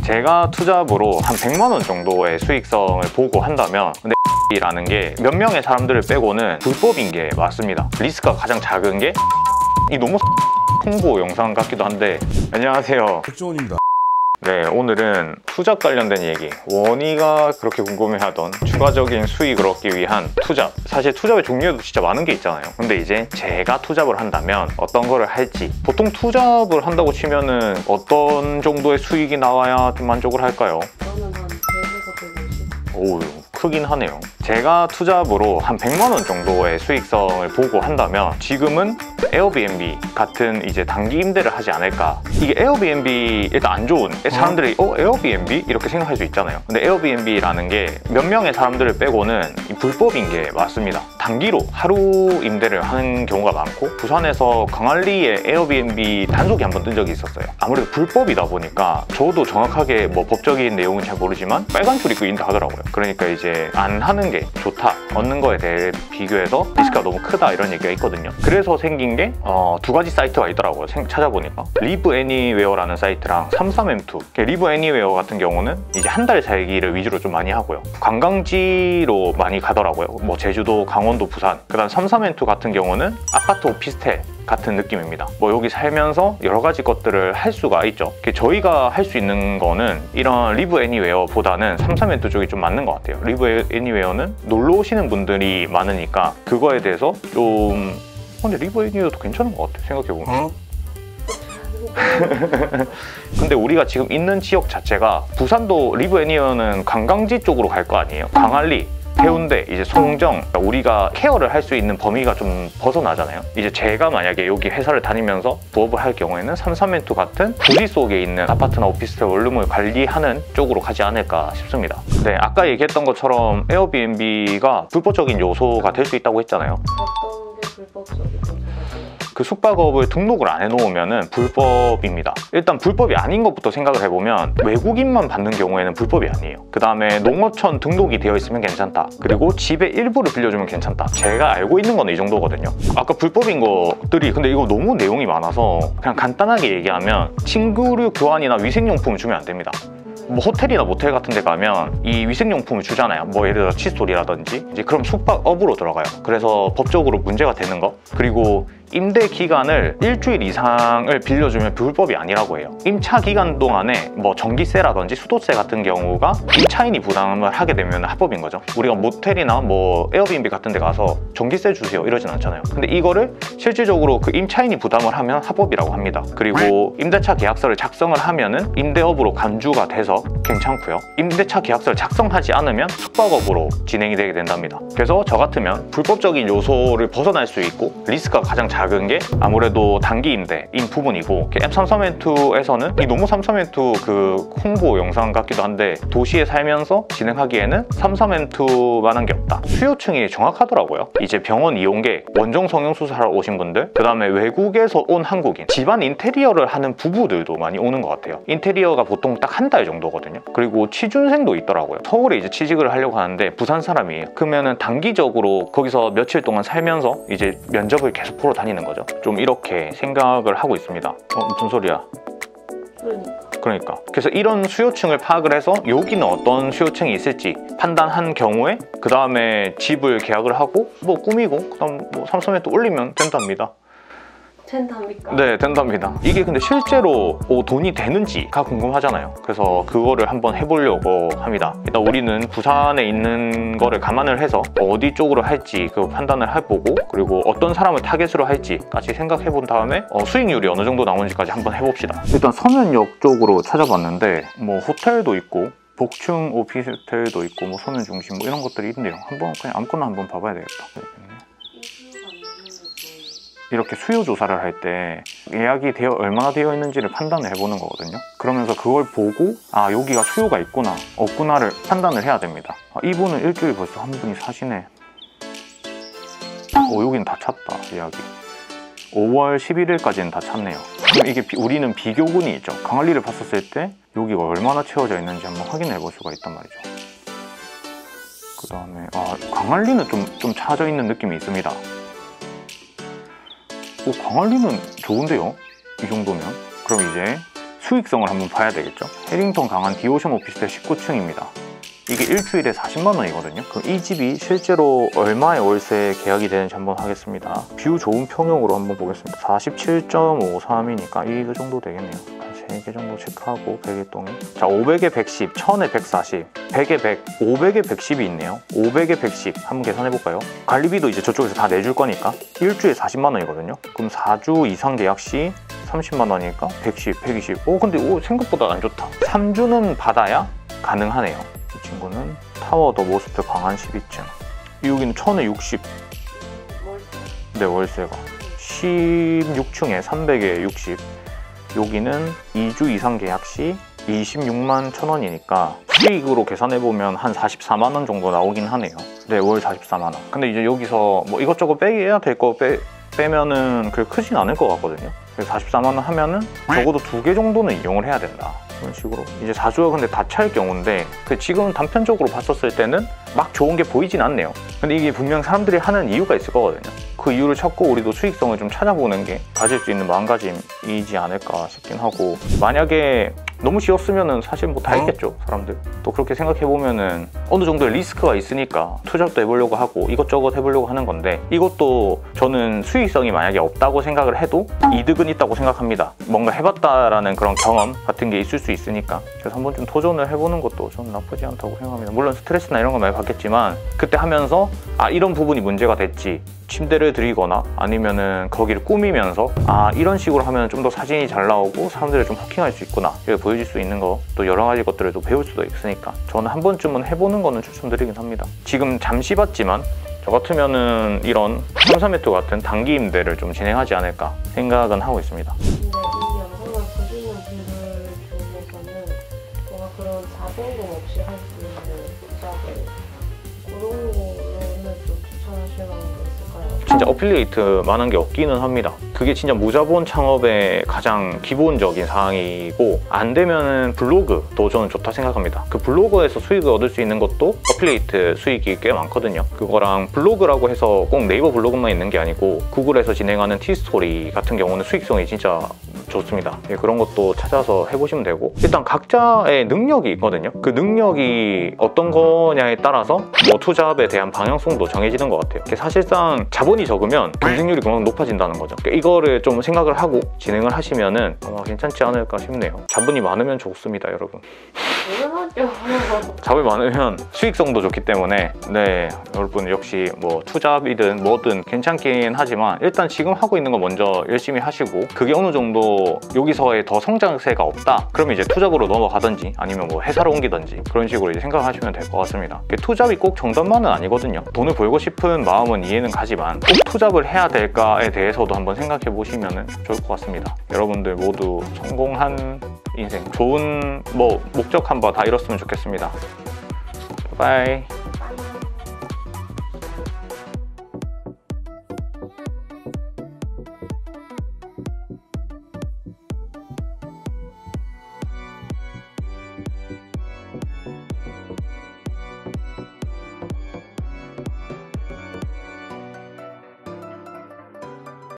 제가 투잡으로 한 100만 원 정도의 수익성을 보고 한다면 근데 라는 게 몇 명의 사람들을 빼고는 불법인 게 맞습니다. 리스크가 가장 작은 게 이 너무 홍보 영상 같기도 한데. 안녕하세요, 백종원입니다. 네, 오늘은 투잡 관련된 얘기, 원희가 그렇게 궁금해하던 추가적인 수익을 얻기 위한 투잡. 사실 투잡의 종류에도 진짜 많은 게 있잖아요. 근데 이제 제가 투잡을 한다면 어떤 거를 할지. 보통 투잡을 한다고 치면은 어떤 정도의 수익이 나와야 좀 만족을 할까요? 저는 한 100에서 150. 오우, 크긴 하네요. 제가 투잡으로 한 100만 원 정도의 수익성을 보고 한다면 지금은 에어비앤비 같은 이제 단기 임대를 하지 않을까. 이게 에어비앤비 일단 안 좋은, 사람들이 에어비앤비? 이렇게 생각할 수 있잖아요. 근데 에어비앤비라는 게 몇 명의 사람들을 빼고는 불법인 게 맞습니다. 단기로 하루 임대를 하는 경우가 많고, 부산에서 광안리에 에어비앤비 단속이 한번 뜬 적이 있었어요. 아무래도 불법이다 보니까 저도 정확하게 뭐 법적인 내용은 잘 모르지만 빨간 줄이 끄인다 하더라고요. 그러니까 이제 안 하는 게 좋다, 얻는 거에 대해 비교해서 리스크가 너무 크다, 이런 얘기가 있거든요. 그래서 생긴 게 두 가지 사이트가 있더라고요. 찾아보니까 리브 애니웨어라는 사이트랑 33M2. 리브 애니웨어 같은 경우는 이제 한 달 살기를 위주로 좀 많이 하고요. 관광지로 많이 가더라고요. 뭐 제주도, 강원도, 부산. 그다음 33M2 같은 경우는 아파트 오피스텔 같은 느낌입니다. 뭐 여기 살면서 여러 가지 것들을 할 수가 있죠. 저희가 할 수 있는 거는 이런 리브 애니웨어보다는 33M2 쪽이 좀 맞는 것 같아요. 리브 애니웨어는 놀러 오시는 분들이 많으니까 그거에 대해서 좀 근데 리브 애니웨어도 괜찮은 것 같아, 생각해보면. 근데 우리가 지금 있는 지역 자체가, 부산도 리브 애니웨어는 관광지 쪽으로 갈 거 아니에요. 광안리, 해운대, 이제 송정, 우리가 케어를 할 수 있는 범위가 좀 벗어나잖아요. 이제 제가 만약에 여기 회사를 다니면서 부업을 할 경우에는 33M2 같은 도시 속에 있는 아파트나 오피스텔 원룸을 관리하는 쪽으로 가지 않을까 싶습니다. 네, 아까 얘기했던 것처럼 에어비앤비가 불법적인 요소가 될 수 있다고 했잖아요. 어떤 게 불법적인 요소가 그 숙박업을 등록을 안 해놓으면 불법입니다. 일단 불법이 아닌 것부터 생각을 해보면 외국인만 받는 경우에는 불법이 아니에요. 그 다음에 농어촌 등록이 되어 있으면 괜찮다. 그리고 집의 일부를 빌려주면 괜찮다. 제가 알고 있는 건 이 정도거든요. 아까 불법인 것들이, 근데 이거 너무 내용이 많아서 그냥 간단하게 얘기하면 침구류 교환이나 위생용품을 주면 안 됩니다. 뭐 호텔이나 모텔 같은 데 가면 이 위생용품을 주잖아요. 뭐 예를 들어 칫솔이라든지. 이제 그럼 숙박업으로 들어가요. 그래서 법적으로 문제가 되는 거. 그리고 임대 기간을 일주일 이상을 빌려주면 불법이 아니라고 해요. 임차 기간 동안에 뭐 전기세라든지 수도세 같은 경우가 임차인이 부담을 하게 되면 합법인 거죠. 우리가 모텔이나 뭐 에어비앤비 같은 데 가서 전기세 주세요 이러진 않잖아요. 근데 이거를 실질적으로 그 임차인이 부담을 하면 합법이라고 합니다. 그리고 임대차 계약서를 작성을 하면은 임대업으로 간주가 돼서 괜찮고요. 임대차 계약서를 작성하지 않으면 숙박업으로 진행이 되게 된답니다. 그래서 저 같으면 불법적인 요소를 벗어날 수 있고 리스크가 가장 작은 게 아무래도 단기 임대인 부분이고, M33M2에서는 이 노무 33M2 그 홍보 영상 같기도 한데 도시에 살면서 진행하기에는 33M2만한 게 없다. 수요층이 정확하더라고요. 이제 병원 이용객, 원종 성형수술하러 오신 분들, 그 다음에 외국에서 온 한국인, 집안 인테리어를 하는 부부들도 많이 오는 것 같아요. 인테리어가 보통 딱 한 달 정도거든요. 그리고 취준생도 있더라고요. 서울에 이제 취직을 하려고 하는데 부산 사람이에요. 그러면은 단기적으로 거기서 며칠 동안 살면서 이제 면접을 계속 보러 다니는 거죠. 좀 이렇게 생각을 하고 있습니다. 무슨 소리야? 그러니까. 그래서 이런 수요층을 파악을 해서 여기는 어떤 수요층이 있을지 판단한 경우에 그 다음에 집을 계약을 하고 뭐 꾸미고 그 다음 뭐 33M2 올리면 된답니다. 된답니까? 네, 된답니다. 이게 근데 실제로 돈이 되는지가 궁금하잖아요. 그래서 그거를 한번 해보려고 합니다. 일단 우리는 부산에 있는 거를 감안을 해서 어디 쪽으로 할지 그 판단을 해보고, 그리고 어떤 사람을 타겟으로 할지까지 생각해 본 다음에 수익률이 어느 정도 나오는지까지 한번 해봅시다. 일단 서면역 쪽으로 찾아봤는데 뭐 호텔도 있고 복층 오피스텔도 있고 뭐 서면 중심 뭐 이런 것들이 있네요. 한번 그냥 아무거나 한번 봐봐야 되겠다. 이렇게 수요 조사를 할 때 예약이 얼마나 되어 있는지를 판단을 해보는 거거든요. 그러면서 그걸 보고 아 여기가 수요가 있구나 없구나를 판단을 해야 됩니다. 이분은 일주일 벌써 한 분이 사시네. 여긴 다 찼다 예약이. 5월 11일까지는 다 찼네요. 그럼 이게 우리는 비교군이 있죠. 광안리를 봤었을 때 여기가 얼마나 채워져 있는지 한번 확인해 볼 수가 있단 말이죠. 그 다음에 광안리는 좀 차져 있는 느낌이 있습니다. 광안리는 좋은데요? 이 정도면? 그럼 이제 수익성을 한번 봐야 되겠죠. 해링턴 강한 디오션 오피스텔 19층입니다. 이게 일주일에 40만 원이거든요. 그럼 이 집이 실제로 얼마의 월세 계약이 되는지 한번 하겠습니다. 뷰 좋은 평형으로 한번 보겠습니다. 47.53이니까 이 정도 되겠네요. 한 3개 정도 체크하고 100의 동에 자 500에 110, 1000에 140, 100에 100, 500에 110이 있네요. 500에 110 한번 계산해볼까요? 관리비도 이제 저쪽에서 다 내줄 거니까 일주일에 40만 원이거든요. 그럼 4주 이상 계약 시 30만 원이니까 110, 120. 근데 생각보다 안 좋다. 3주는 받아야 가능하네요. 이 친구는 타워 더 모스트 광안 12층. 여기는 1000에 60. 네, 월세가 16층에 300에 60. 여기는 2주 이상 계약 시 26만 1,000원이니까 수익으로 계산해보면 한 44만 원 정도 나오긴 하네요. 네, 월 44만 원. 근데 이제 여기서 뭐 이것저것 빼야 될 거 빼면은 그렇게 크진 않을 것 같거든요. 그래서 44만 원 하면은 적어도 2개 정도는 이용을 해야 된다. 그런 식으로 이제 4주가 근데 다 찰 경우인데 지금 단편적으로 봤었을 때는 막 좋은 게 보이진 않네요. 근데 이게 분명 사람들이 하는 이유가 있을 거거든요. 그 이유를 찾고 우리도 수익성을 좀 찾아보는 게 가질 수 있는 마음가짐이지 않을까 싶긴 하고, 만약에 너무 쉬웠으면은 사실 뭐 다 했겠죠, 사람들. 또 그렇게 생각해보면은 어느 정도의 리스크가 있으니까 투잡도 해보려고 하고 이것저것 해보려고 하는 건데, 이것도 저는 수익성이 만약에 없다고 생각을 해도 이득은 있다고 생각합니다. 뭔가 해봤다라는 그런 경험 같은 게 있을 수 있으니까. 그래서 한번 좀 도전을 해보는 것도 저는 나쁘지 않다고 생각합니다. 물론 스트레스나 이런 거 많이 받겠지만 그때 하면서 이런 부분이 문제가 됐지, 침대를 드리거나 아니면은 거기를 꾸미면서 이런 식으로 하면 좀 더 사진이 잘 나오고 사람들을 좀 호킹할 수 있구나, 이렇게 보여줄 수 있는 거, 또 여러 가지 것들을 또 배울 수도 있으니까 저는 한 번쯤은 해보는 거는 추천드리긴 합니다. 지금 잠시 봤지만 저 같으면은 이런 33매트 같은 단기 임대를 좀 진행하지 않을까 생각은 하고 있습니다. 근데 이 영상을 보시는 분들 중에서는 뭔가 그런 자본금 없이 할 수 있는 투자들, 그런 거는 좀 추천하실 만한 게 있을까요? 진짜 어필리에이트 만한 게 없기는 합니다. 그게 진짜 무자본 창업의 가장 기본적인 사항이고, 안 되면은 블로그도 저는 좋다 생각합니다. 그 블로그에서 수익을 얻을 수 있는 것도 어필리에이트 수익이 꽤 많거든요. 그거랑 블로그라고 해서 꼭 네이버 블로그만 있는 게 아니고 구글에서 진행하는 티스토리 같은 경우는 수익성이 진짜 좋습니다. 그런 것도 찾아서 해보시면 되고, 일단 각자의 능력이 있거든요. 그 능력이 어떤 거냐에 따라서 뭐 투잡에 대한 방향성도 정해지는 것 같아요. 사실상 자본이 적으면 경쟁률이 그만큼 높아진다는 거죠. 이거를 좀 생각을 하고 진행을 하시면은 아마 괜찮지 않을까 싶네요. 자본이 많으면 좋습니다, 여러분. 당연하죠. 자본이 많으면 수익성도 좋기 때문에, 네, 여러분 역시 뭐 투잡이든 뭐든 괜찮긴 하지만 일단 지금 하고 있는 거 먼저 열심히 하시고, 그게 어느 정도 여기서의 더 성장세가 없다 그러면 이제 투잡으로 넘어가든지 아니면 뭐 회사로 옮기든지 그런 식으로 이제 생각하시면 될 것 같습니다. 투잡이 꼭 정답만은 아니거든요. 돈을 벌고 싶은 마음은 이해는 가지만 꼭 투잡을 해야 될까에 대해서도 한번 생각해 보시면 좋을 것 같습니다. 여러분들 모두 성공한 인생, 좋은 뭐 목적한 바 다 이뤘으면 좋겠습니다. 바이.